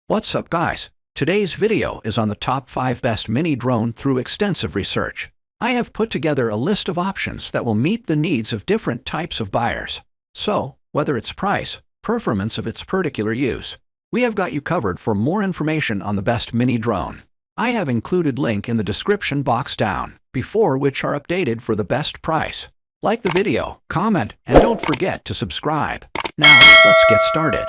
What's up, guys? Today's video is on the top 5 best mini drone through extensive research. I have put together a list of options that will meet the needs of different types of buyers. So, whether it's price, performance of its particular use, we have got you covered. For more information on the best mini drone, I have included link in the description box down, before which are updated for the best price. Like the video, comment, and don't forget to subscribe. Now, let's get started.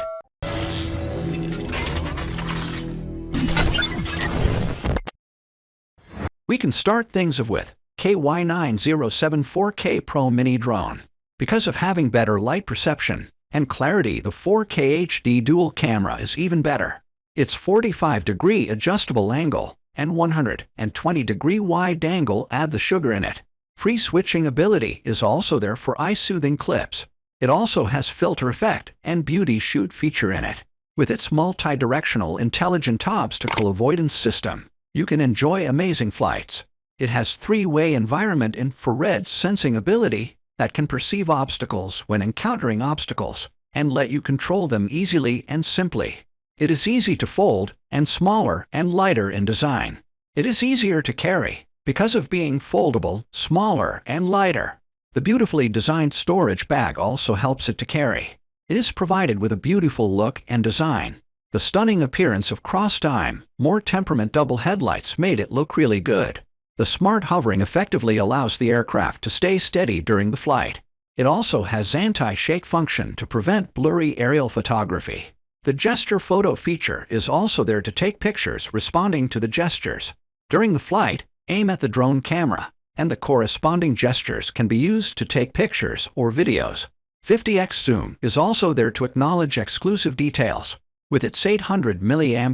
We can start things off with KY9074 4K Pro Mini Drone. Because of having better light perception and clarity, the 4K HD dual camera is even better. Its 45-degree adjustable angle and 120-degree wide angle add the sugar in it. Free switching ability is also there for eye-soothing clips. It also has filter effect and beauty shoot feature in it. With its multi-directional intelligent obstacle avoidance system, you can enjoy amazing flights. It has three-way environment infrared sensing ability that can perceive obstacles when encountering obstacles and let you control them easily and simply. It is easy to fold and smaller and lighter in design. It is easier to carry because of being foldable, smaller, and lighter. The beautifully designed storage bag also helps it to carry. It is provided with a beautiful look and design. The stunning appearance of cross-time, more temperament double headlights made it look really good. The smart hovering effectively allows the aircraft to stay steady during the flight. It also has anti-shake function to prevent blurry aerial photography. The gesture photo feature is also there to take pictures responding to the gestures. During the flight, aim at the drone camera, and the corresponding gestures can be used to take pictures or videos. 50x zoom is also there to acknowledge exclusive details. With its 800 mAh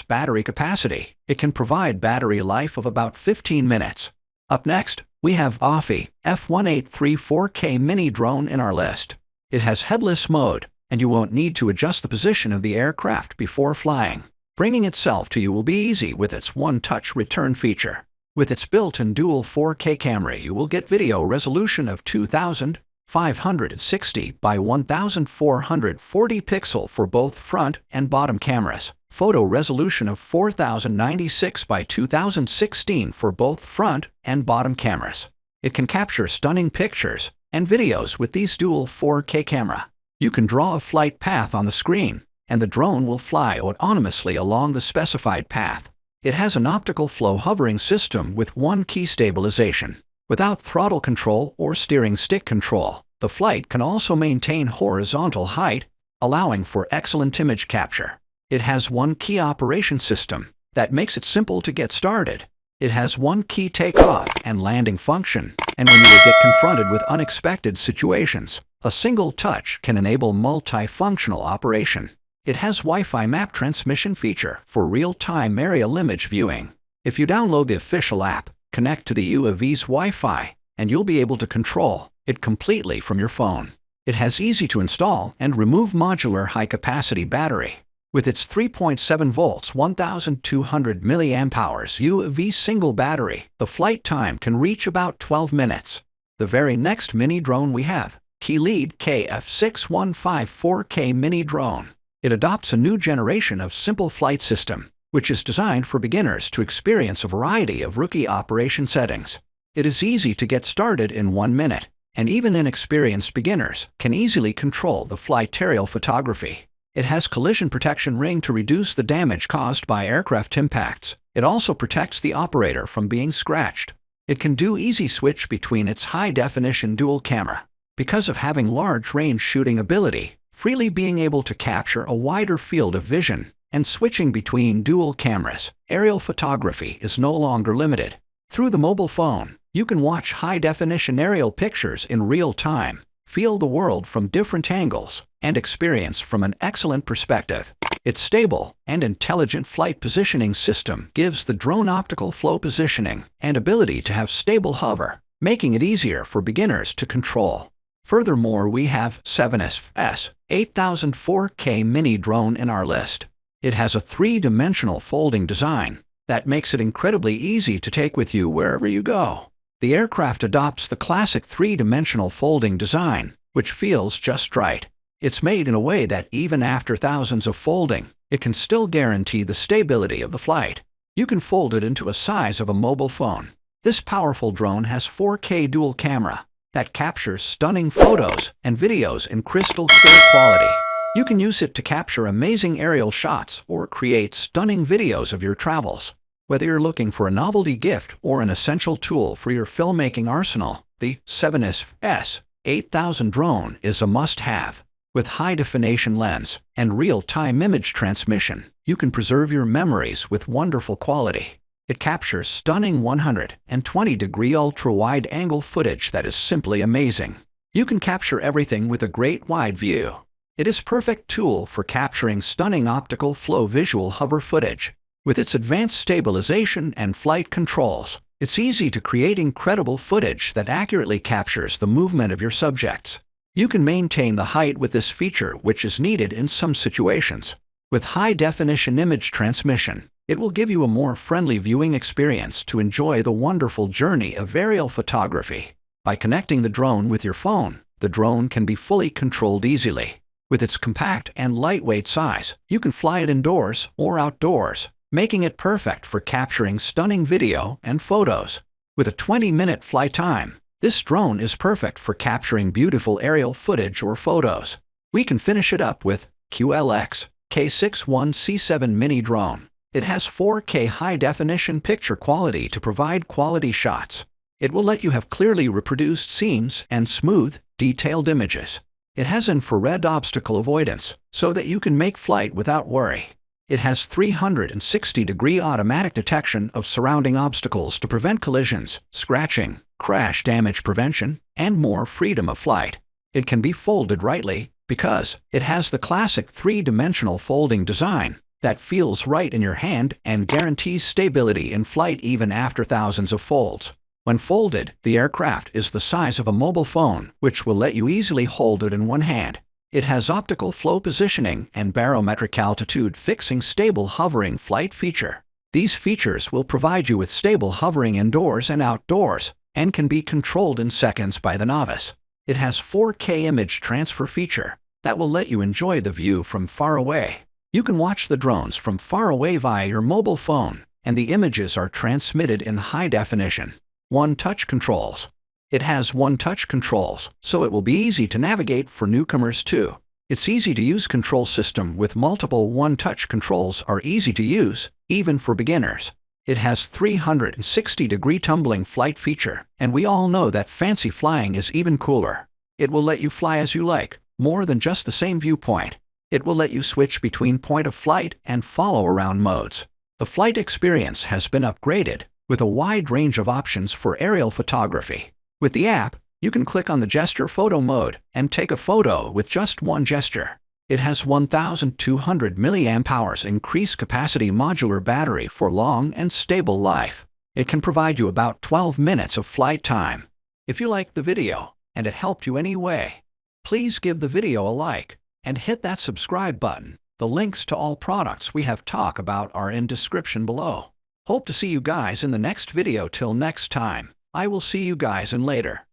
battery capacity, it can provide battery life of about 15 minutes. Up next, we have OFY F183 4K Mini Drone in our list. It has headless mode, and you won't need to adjust the position of the aircraft before flying. Bringing itself to you will be easy with its one-touch return feature. With its built-in dual 4K camera, you will get video resolution of 2560 by 1440 pixel for both front and bottom cameras, photo resolution of 4096 by 2016 for both front and bottom cameras. It can capture stunning pictures and videos with these dual 4K camera. You can draw a flight path on the screen, and the drone will fly autonomously along the specified path. It has an optical flow hovering system with one-key stabilization. Without throttle control or steering stick control, the flight can also maintain horizontal height, allowing for excellent image capture. It has one-key operation system that makes it simple to get started. It has one-key takeoff and landing function, and when you will get confronted with unexpected situations, a single touch can enable multifunctional operation. It has Wi-Fi map transmission feature for real-time aerial image viewing. If you download the official app, connect to the UAV's Wi-Fi, and you'll be able to control it completely from your phone. It has easy to install and remove modular high-capacity battery. With its 3.7 volts 1200 mAh UAV single battery, the flight time can reach about 12 minutes. The very next mini drone we have, Keelead KF615 4K Mini Drone. It adopts a new generation of simple flight system, which is designed for beginners to experience a variety of rookie operation settings. It is easy to get started in 1 minute, and even inexperienced beginners can easily control the flight aerial photography. It has collision protection ring to reduce the damage caused by aircraft impacts. It also protects the operator from being scratched. It can do easy switch between its high-definition dual camera. Because of having large range shooting ability, freely being able to capture a wider field of vision, and switching between dual cameras, aerial photography is no longer limited. Through the mobile phone, you can watch high-definition aerial pictures in real time, feel the world from different angles, and experience from an excellent perspective. Its stable and intelligent flight positioning system gives the drone optical flow positioning and ability to have stable hover, making it easier for beginners to control. Furthermore, we have CEVENNESFE S8000 4K Mini Drone in our list. It has a three-dimensional folding design that makes it incredibly easy to take with you wherever you go. The aircraft adopts the classic three-dimensional folding design, which feels just right. It's made in a way that even after thousands of folding, it can still guarantee the stability of the flight. You can fold it into a size of a mobile phone. This powerful drone has 4K dual camera that captures stunning photos and videos in crystal clear quality. You can use it to capture amazing aerial shots or create stunning videos of your travels. Whether you're looking for a novelty gift or an essential tool for your filmmaking arsenal, the CEVENNESFE S8000 drone is a must-have. With high-definition lens and real-time image transmission, you can preserve your memories with wonderful quality. It captures stunning 120-degree ultra-wide-angle footage that is simply amazing. You can capture everything with a great wide view. It is a perfect tool for capturing stunning optical flow visual hover footage. With its advanced stabilization and flight controls, it's easy to create incredible footage that accurately captures the movement of your subjects. You can maintain the height with this feature, which is needed in some situations. With high-definition image transmission, it will give you a more friendly viewing experience to enjoy the wonderful journey of aerial photography. By connecting the drone with your phone, the drone can be fully controlled easily. With its compact and lightweight size, you can fly it indoors or outdoors, making it perfect for capturing stunning video and photos. With a 20-minute flight time, this drone is perfect for capturing beautiful aerial footage or photos. We can finish it up with QLX K61C7 Mini Drone. It has 4K high-definition picture quality to provide quality shots. It will let you have clearly reproduced scenes and smooth, detailed images. It has infrared obstacle avoidance, so that you can make flight without worry. It has 360-degree automatic detection of surrounding obstacles to prevent collisions, scratching, crash damage prevention, and more freedom of flight. It can be folded rightly because it has the classic three-dimensional folding design that feels right in your hand and guarantees stability in flight even after thousands of folds. When folded, the aircraft is the size of a mobile phone, which will let you easily hold it in one hand. It has optical flow positioning and barometric altitude fixing stable hovering flight feature. These features will provide you with stable hovering indoors and outdoors and can be controlled in seconds by the novice. It has 4K image transfer feature that will let you enjoy the view from far away. You can watch the drones from far away via your mobile phone, and the images are transmitted in high definition. One-touch controls. It has one-touch controls, so it will be easy to navigate for newcomers too. Its easy-to-use control system with multiple one-touch controls are easy to use, even for beginners. It has 360-degree tumbling flight feature, and we all know that fancy flying is even cooler. It will let you fly as you like, more than just the same viewpoint. It will let you switch between point of flight and follow-around modes. The flight experience has been upgraded with a wide range of options for aerial photography. With the app, you can click on the gesture photo mode and take a photo with just one gesture. It has 1,200 mAh increased capacity modular battery for long and stable life. It can provide you about 12 minutes of flight time. If you liked the video and it helped you anyway, please give the video a like and hit that subscribe button. The links to all products we have talked about are in description below. Hope to see you guys in the next video. Till next time, I will see you guys in later.